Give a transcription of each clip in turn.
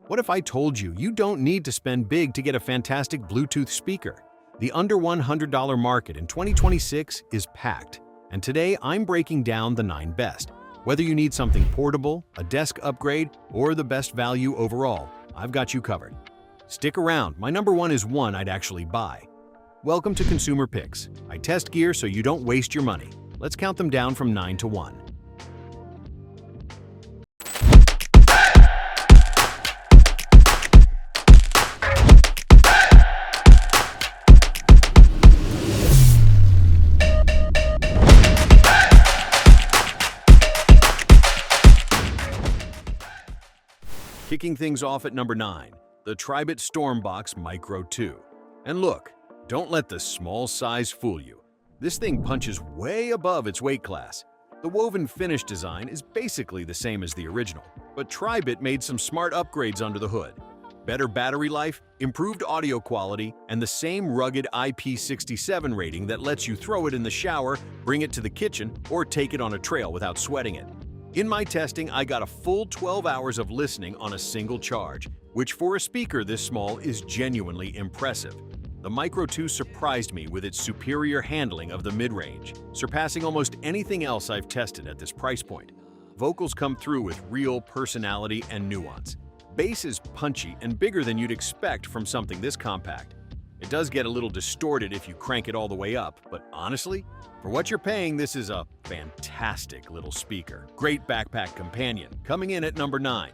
What if I told you you don't need to spend big to get a fantastic Bluetooth speaker? The under $100 market in 2026 is packed, and today I'm breaking down the 9 best. Whether you need something portable, a desk upgrade, or the best value overall, I've got you covered. Stick around, my number 1 is one I'd actually buy. Welcome to Consumer Picks. I test gear so you don't waste your money. Let's count them down from 9 to 1. Kicking things off at number 9, the Tribit Stormbox Micro 2. And look, don't let the small size fool you. This thing punches way above its weight class. The woven finish design is basically the same as the original, but Tribit made some smart upgrades under the hood. Better battery life, improved audio quality, and the same rugged IP67 rating that lets you throw it in the shower, bring it to the kitchen, or take it on a trail without sweating it. In my testing, I got a full 12 hours of listening on a single charge, which for a speaker this small is genuinely impressive. The Micro 2 surprised me with its superior handling of the mid-range, surpassing almost anything else I've tested at this price point. Vocals come through with real personality and nuance. Bass is punchy and bigger than you'd expect from something this compact. It does get a little distorted if you crank it all the way up, but honestly, for what you're paying, this is a fantastic little speaker. Great backpack companion, coming in at number 9.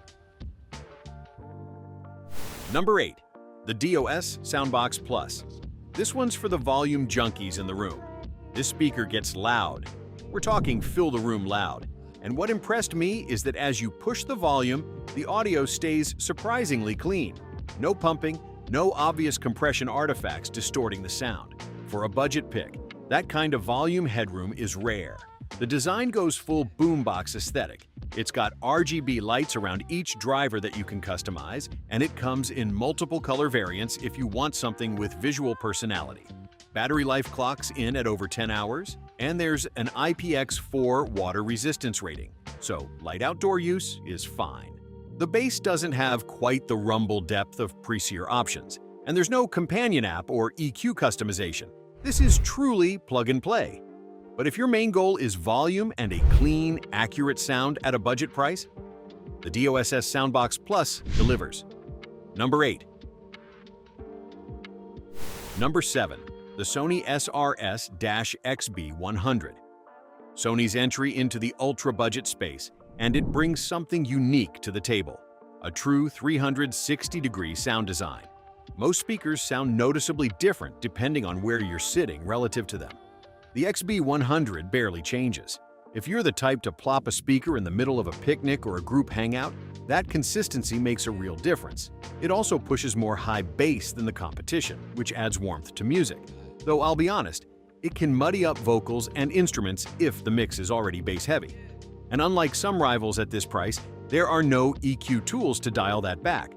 Number 8. The DOS Soundbox Plus. This one's for the volume junkies in the room. This speaker gets loud. We're talking fill the room loud. And what impressed me is that as you push the volume, the audio stays surprisingly clean. No pumping, no obvious compression artifacts distorting the sound. For a budget pick, that kind of volume headroom is rare. The design goes full boombox aesthetic. It's got RGB lights around each driver that you can customize, and it comes in multiple color variants if you want something with visual personality. Battery life clocks in at over 10 hours, and there's an IPX4 water resistance rating, so light outdoor use is fine. The bass doesn't have quite the rumble depth of pricier options, and there's no companion app or EQ customization. This is truly plug and play. But if your main goal is volume and a clean, accurate sound at a budget price, the DOS Soundbox Plus delivers. Number 8. Number 7. The Sony SRS-XB100. Sony's entry into the ultra-budget space, and it brings something unique to the table, a true 360-degree sound design. Most speakers sound noticeably different depending on where you're sitting relative to them. The XB100 barely changes. If you're the type to plop a speaker in the middle of a picnic or a group hangout, that consistency makes a real difference. It also pushes more high bass than the competition, which adds warmth to music. Though I'll be honest, it can muddy up vocals and instruments if the mix is already bass heavy. And unlike some rivals at this price, there are no EQ tools to dial that back.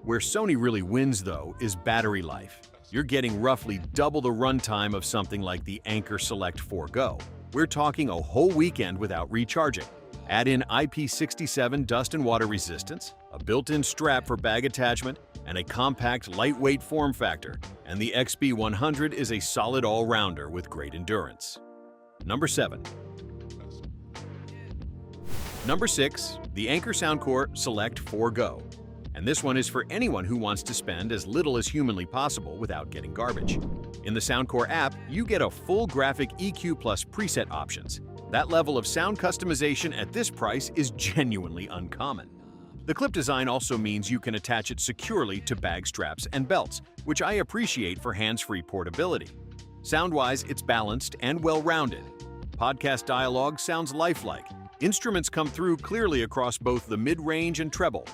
Where Sony really wins, though, is battery life. You're getting roughly double the runtime of something like the Anker Select 4 Go. We're talking a whole weekend without recharging. Add in IP67 dust and water resistance, a built-in strap for bag attachment, and a compact, lightweight form factor, and the XB100 is a solid all-rounder with great endurance. Number 7. Number 6. The Anker Soundcore Select 4 Go. And this one is for anyone who wants to spend as little as humanly possible without getting garbage. In the Soundcore app, you get a full graphic EQ plus preset options. That level of sound customization at this price is genuinely uncommon. The clip design also means you can attach it securely to bag straps and belts, which I appreciate for hands-free portability. Sound-wise, it's balanced and well-rounded. Podcast dialogue sounds lifelike. Instruments come through clearly across both the mid-range and treble.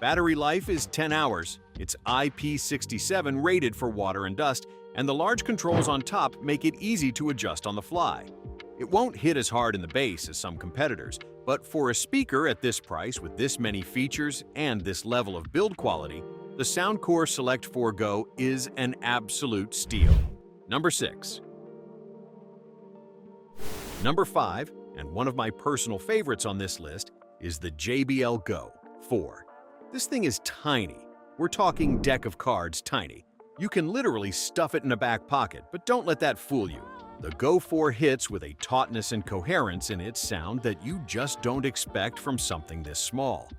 Battery life is 10 hours, it's IP67 rated for water and dust, and the large controls on top make it easy to adjust on the fly. It won't hit as hard in the bass as some competitors, but for a speaker at this price with this many features and this level of build quality, the Soundcore Select 4 Go is an absolute steal. Number 6. Number 5, and one of my personal favorites on this list, is the JBL Go 4. This thing is tiny. We're talking deck of cards tiny. You can literally stuff it in a back pocket, but don't let that fool you. The Go 4 hits with a tautness and coherence in its sound that you just don't expect from something this small.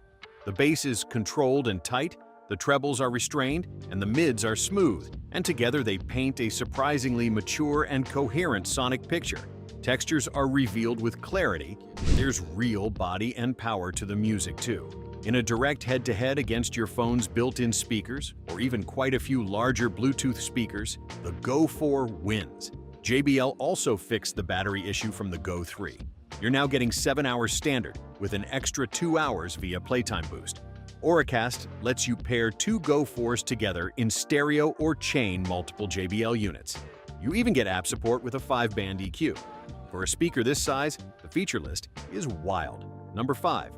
The bass is controlled and tight, the trebles are restrained, and the mids are smooth, and together they paint a surprisingly mature and coherent sonic picture. Textures are revealed with clarity, but there's real body and power to the music too. In a direct head-to-head against your phone's built-in speakers, or even quite a few larger Bluetooth speakers, the Go 4 wins. JBL also fixed the battery issue from the Go 3. You're now getting 7 hours standard, with an extra 2 hours via Playtime Boost. Auracast lets you pair 2 Go 4s together in stereo or chain multiple JBL units. You even get app support with a 5-band EQ. For a speaker this size, the feature list is wild. Number 5.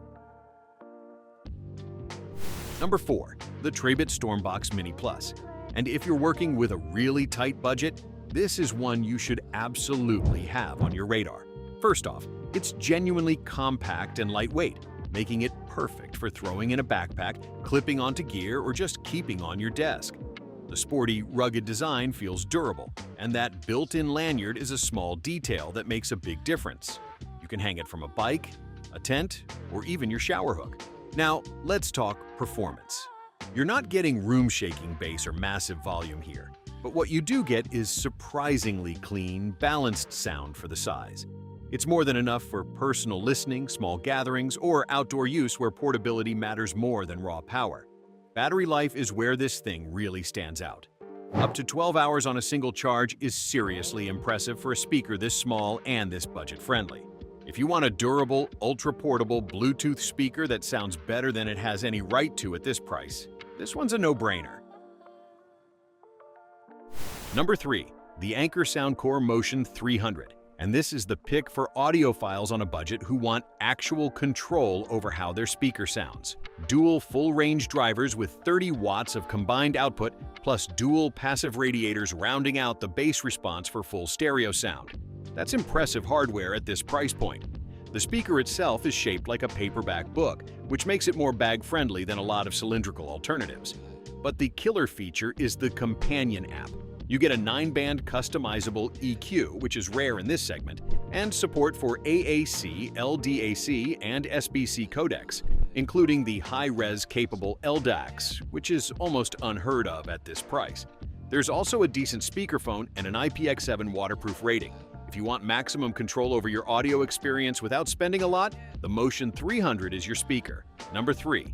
Number 4. The Tribit Stormbox Mini Plus. And if you're working with a really tight budget, this is one you should absolutely have on your radar. First off, it's genuinely compact and lightweight, making it perfect for throwing in a backpack, clipping onto gear, or just keeping on your desk. The sporty, rugged design feels durable, and that built-in lanyard is a small detail that makes a big difference. You can hang it from a bike, a tent, or even your shower hook. Now, let's talk performance. You're not getting room-shaking bass or massive volume here, but what you do get is surprisingly clean, balanced sound for the size. It's more than enough for personal listening, small gatherings, or outdoor use where portability matters more than raw power. Battery life is where this thing really stands out. Up to 12 hours on a single charge is seriously impressive for a speaker this small and this budget-friendly. If you want a durable, ultra-portable Bluetooth speaker that sounds better than it has any right to at this price, this one's a no-brainer. Number 3. The Anker Soundcore Motion 300. And this is the pick for audiophiles on a budget who want actual control over how their speaker sounds. Dual full-range drivers with 30 watts of combined output, plus dual passive radiators rounding out the bass response for full stereo sound. That's impressive hardware at this price point. The speaker itself is shaped like a paperback book, which makes it more bag-friendly than a lot of cylindrical alternatives. But the killer feature is the companion app. You get a 9-band customizable EQ, which is rare in this segment, and support for AAC, LDAC, and SBC codecs, including the high-res capable LDACs, which is almost unheard of at this price. There's also a decent speakerphone and an IPX7 waterproof rating. If you want maximum control over your audio experience without spending a lot, the Motion 300 is your speaker. Number 3.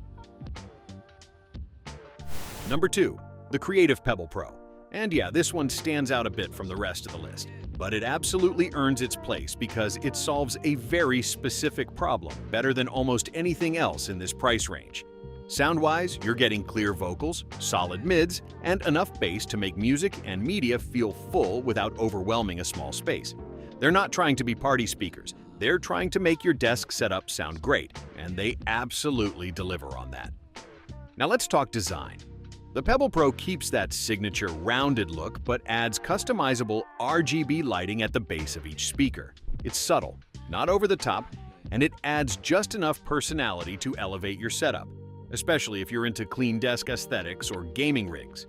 Number 2. The Creative Pebble Pro. And yeah, this one stands out a bit from the rest of the list, but it absolutely earns its place because it solves a very specific problem better than almost anything else in this price range. Sound-wise, you're getting clear vocals, solid mids, and enough bass to make music and media feel full without overwhelming a small space. They're not trying to be party speakers, they're trying to make your desk setup sound great, and they absolutely deliver on that. Now let's talk design. The Pebble Pro keeps that signature rounded look but adds customizable RGB lighting at the base of each speaker. It's subtle, not over the top, and it adds just enough personality to elevate your setup, especially if you're into clean desk aesthetics or gaming rigs.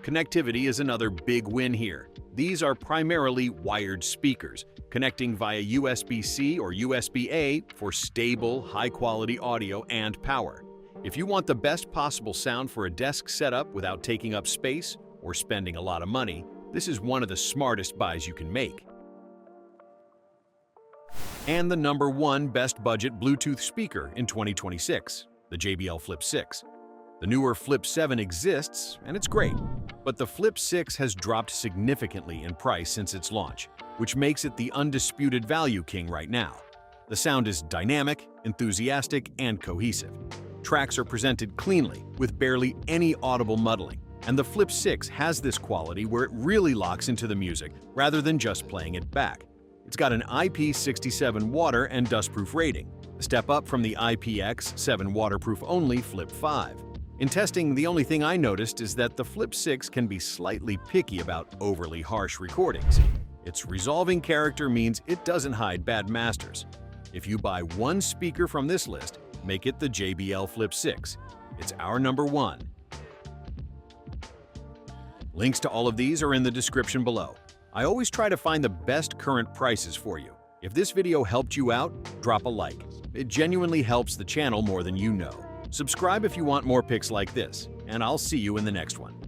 Connectivity is another big win here. These are primarily wired speakers, connecting via USB-C or USB-A for stable, high-quality audio and power. If you want the best possible sound for a desk setup without taking up space or spending a lot of money, this is one of the smartest buys you can make. And the number 1 best budget Bluetooth speaker in 2026, the JBL Flip 6. The newer Flip 7 exists, and it's great, but the Flip 6 has dropped significantly in price since its launch, which makes it the undisputed value king right now. The sound is dynamic, enthusiastic, and cohesive. Tracks are presented cleanly, with barely any audible muddling, and the Flip 6 has this quality where it really locks into the music rather than just playing it back. It's got an IP67 water and dustproof rating, a step up from the IPX7 waterproof-only Flip 5. In testing, the only thing I noticed is that the Flip 6 can be slightly picky about overly harsh recordings. Its resolving character means it doesn't hide bad masters. If you buy one speaker from this list, make it the JBL Flip 6. It's our number one. Links to all of these are in the description below. I always try to find the best current prices for you. If this video helped you out, drop a like. It genuinely helps the channel more than you know. Subscribe if you want more picks like this, and I'll see you in the next one.